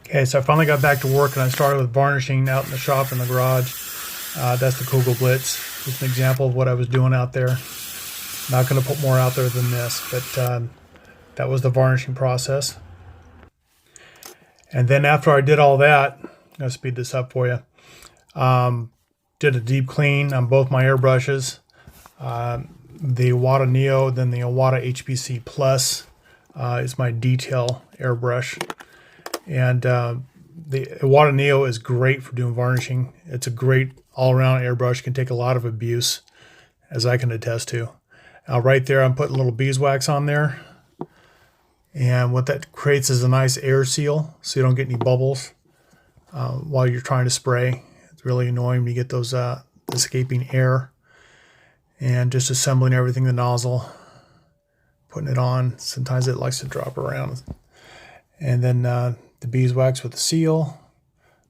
Okay, so I finally got back to work and I started with varnishing out in the shop in the garage. That's the Kugel Blitz. Just an example of what I was doing out there. Not going to put more out there than this, but that was the varnishing process. And then after I did all that, I'm going to speed this up for you. Did a deep clean on both my airbrushes. The Iwata Neo, then the Iwata HPC Plus is my detail airbrush. And the Iwata Neo is great for doing varnishing. It's a great all-around airbrush. Can take a lot of abuse, as I can attest to. Right there, I'm putting a little beeswax on there. And what that creates is a nice air seal, so you don't get any bubbles while you're trying to spray. It's really annoying when you get those escaping air. And just assembling everything, the nozzle, putting it on. Sometimes it likes to drop around. And then the beeswax with the seal,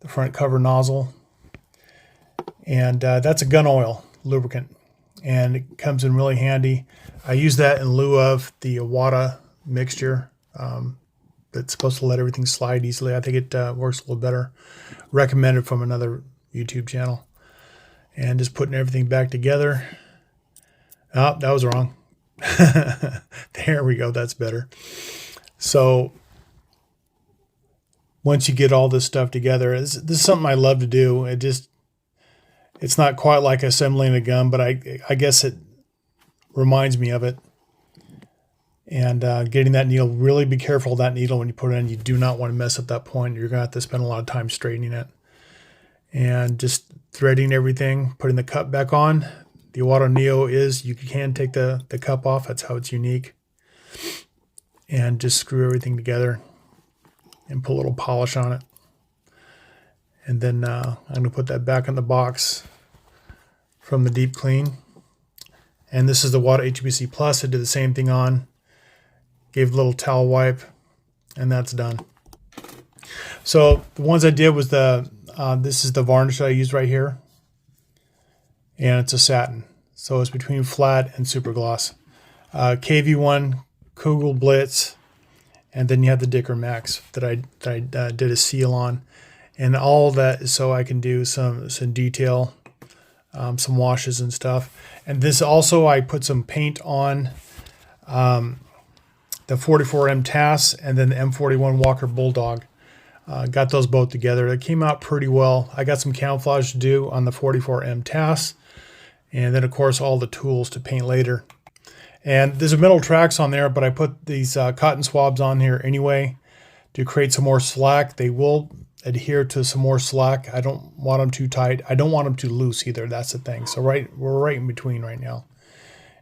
the front cover nozzle. And that's a gun oil lubricant. And it comes in really handy. I use that in lieu of the Iwata mixture. That's supposed to let everything slide easily. I think it works a little better. Recommended from another YouTube channel. And just putting everything back together. Oh, that was wrong. There we go. That's better. So once you get all this stuff together, this is something I love to do. It's not quite like assembling a gun, but I guess it reminds me of it. And getting that needle, really be careful of that needle when you put it in. You do not want to mess up that point. You're going to have to spend a lot of time straightening it. And just threading everything, putting the cup back on. The Iwata Neo is, you can take the cup off. That's how it's unique. And just screw everything together and put a little polish on it. And then I'm going to put that back in the box from the deep clean. And this is the Iwata HPC Plus. I did the same thing on. Gave a little towel wipe, and that's done. So the ones I did was this is the varnish I used right here. And it's a satin. So it's between flat and super gloss. KV1, Kugel Blitz, and then you have the Dicker Max that I did a seal on. And all of that is so I can do some detail, some washes and stuff. And this also, I put some paint on the 44M TAS and then the M41 Walker Bulldog. Got those both together. It came out pretty well. I got some camouflage to do on the 44M TAS. And then, of course, all the tools to paint later. And there's a metal tracks on there, but I put these cotton swabs on here anyway to create some more slack. They will adhere to some more slack. I don't want them too tight. I don't want them too loose either. That's the thing. So we're right in between right now.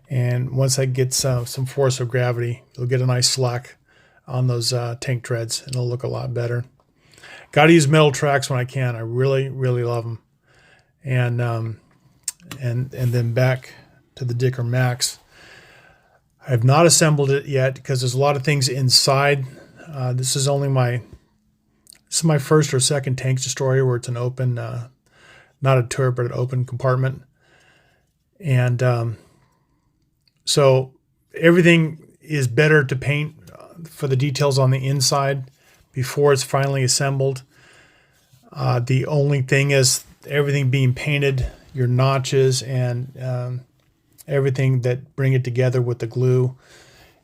And once that gets some force of gravity, you'll get a nice slack on those tank treads, and it'll look a lot better. Got to use metal tracks when I can. I really, really love them. And then back to the Dicker Max. I have not assembled it yet because there's a lot of things inside. This is my first or second tank destroyer where it's an open, not a turret, but an open compartment. And so everything is better to paint for the details on the inside before it's finally assembled. The only thing is everything being painted, your notches and everything that bring it together with the glue.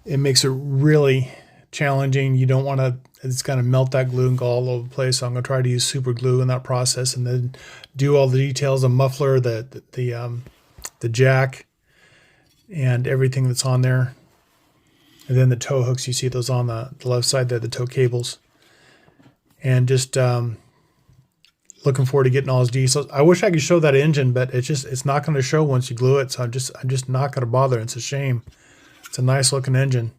It makes it really challenging. You don't want to, it's going to melt that glue and go all over the place. So I'm going to try to use super glue in that process and then do all the details, the muffler, the jack, and everything that's on there. And then the tow hooks, you see those on the left side there, the tow cables. And just looking forward to getting all those details. I wish I could show that engine, but it's not going to show once you glue it. So I'm just not going to bother. It's a shame. It's a nice looking engine.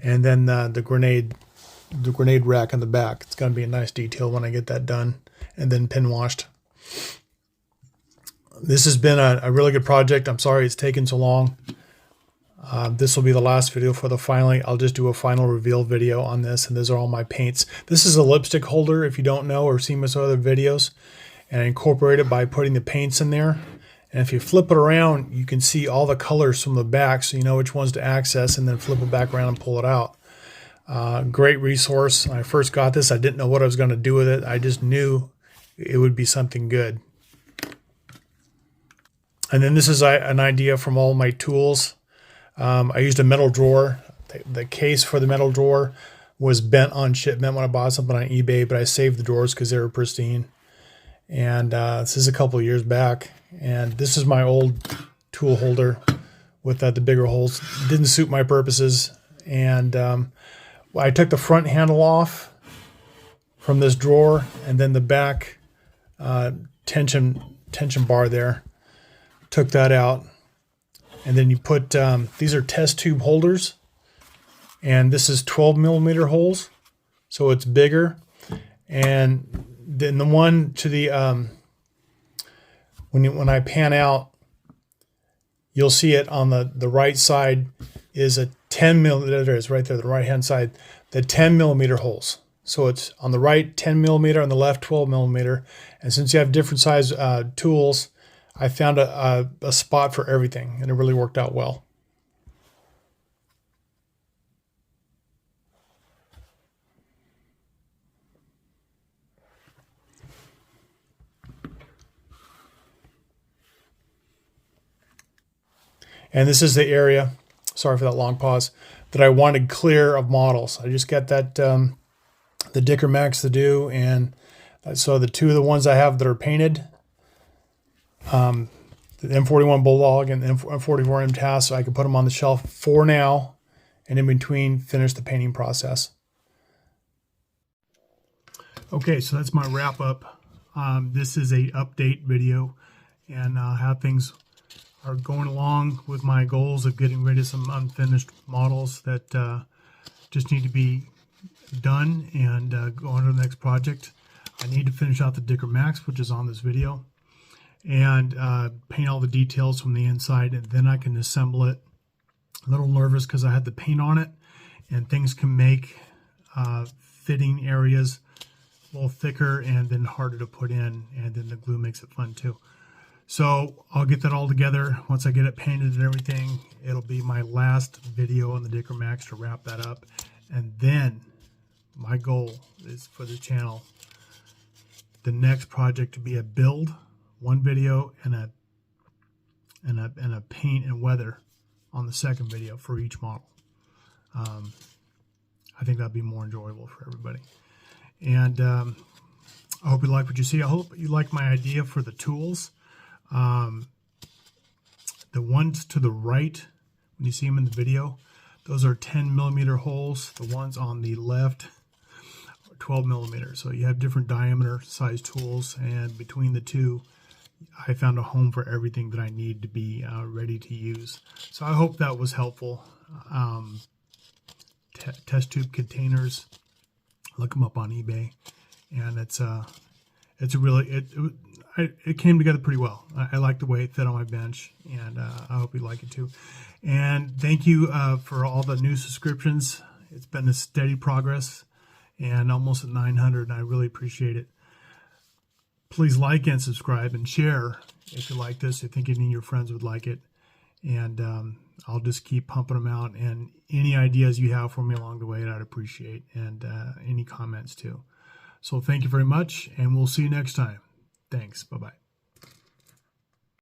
And then the grenade rack in the back. It's going to be a nice detail when I get that done and then pin washed. This has been a really good project. I'm sorry it's taken so long. This will be the last video for the finally. I'll just do a final reveal video on this, and those are all my paints. This is a lipstick holder, if you don't know or seen my other videos, and I incorporate it by putting the paints in there. And if you flip it around, you can see all the colors from the back, so you know which ones to access, and then flip it back around and pull it out. Great resource. When I first got this, I didn't know what I was going to do with it. I just knew it would be something good. And then this is an idea from all my tools. I used a metal drawer. The case for the metal drawer was bent on shipment when I bought something on eBay, but I saved the drawers because they were pristine. And this is a couple of years back. And this is my old tool holder with the bigger holes. Didn't suit my purposes. And I took the front handle off from this drawer, and then the back tension bar there. Took that out. And then you put, these are test tube holders. And this is 12 millimeter holes. So it's bigger. And then the one to the, when I pan out, you'll see it on the right side is a 10 millimeter, there it is right there, the right hand side, the 10 millimeter holes. So it's on the right 10 millimeter, on the left 12 millimeter. And since you have different size tools, I found a spot for everything, and it really worked out well. And this is the area, sorry for that long pause, that I wanted clear of models. I just got that the Dicker Max to do, and so the two of the ones I have that are painted, the M41 Bulldog and the M44 MTAS, so I can put them on the shelf for now, and in between finish the painting process. Okay, so that's my wrap up. This is a update video, and how things are going along with my goals of getting rid of some unfinished models that just need to be done and go on to the next project. I need to finish out the Dicker Max, which is on this video, and paint all the details from the inside, and then I can assemble it. A little nervous because I had the paint on it, and things can make fitting areas a little thicker and then harder to put in, and then the glue makes it fun too. So I'll get that all together. Once I get it painted and everything, it'll be my last video on the Dicker Max to wrap that up. And then my goal is for the channel, the next project to be a build, one video, and a paint and weather on the second video for each model. I think that'd be more enjoyable for everybody. And I hope you like what you see. I hope you like my idea for the tools. The ones to the right, when you see them in the video, those are 10 millimeter holes. The ones on the left are 12 millimeters. So you have different diameter size tools, and between the two, I found a home for everything that I need to be ready to use. So I hope that was helpful. Test tube containers, look them up on eBay, and it's a really, it came together pretty well. I like the way it fit on my bench, and I hope you like it too. And thank you for all the new subscriptions. It's been a steady progress, and almost at 900, and I really appreciate it. Please like and subscribe and share if you like this. I think any of your friends would like it. And I'll just keep pumping them out. And any ideas you have for me along the way, I'd appreciate. And any comments too. So thank you very much, and we'll see you next time. Thanks. Bye-bye.